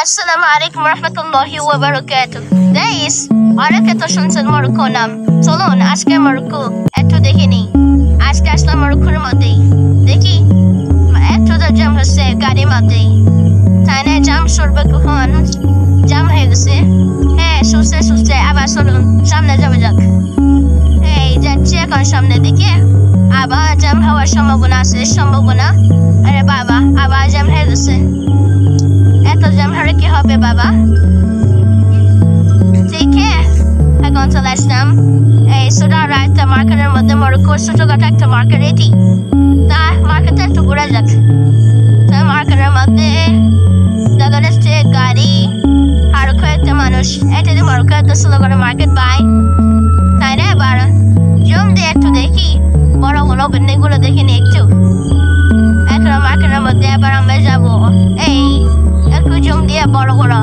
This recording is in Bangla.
Assalamu alaikum warahmatullahi wabarakatuh. Guys, অনেক এত শুনছেন মরক্কো নাম। চলুন আজকে মরক্কো একটু দেখে নিই। আজকে আসলাম মরক্কোর মধ্যেই। দেখি একটু তো জ্যাম হচ্ছে গাড়ির মধ্যেই। তাই না জ্যাম সরবে কখন? জ্যাম হয়ে গেছে। হ্যাঁ সুস্থে সুস্থে আবার চলুন সামনে যাবে যাক। এই যাচ্ছি এখন সামনের দিকে। আবার জ্যাম হওয়ার সম্ভাবনা আছে সম্ভাবনা। আরে বাবা আবার জ্যাম হয়ে গেছে। এত জ্যাম হলে কি হবে বাবা? ঠিক এখন চলে আসলাম এই সুরারা একটা মার্কেটের মধ্যে মরক্কোর ছোটখাটো একটা মার্কেট এটি। তা মার্কেটে একটু ঘুরে যাক। তা মার্কেটের মধ্যে দেখা যাচ্ছে গাড়ি আর কয়েকটা মানুষ। এটা যে মরক্কো এত ছোট করে মার্কেট বাই তাই না? এবার জম দিয়ে একটু দেখি বড় বড় বিল্ডিং গুলো দেখি নি একটু। এখন মার্কেটের মধ্যে এবার আমরা যাবো এই একটু জম দিয়ে বড় বড়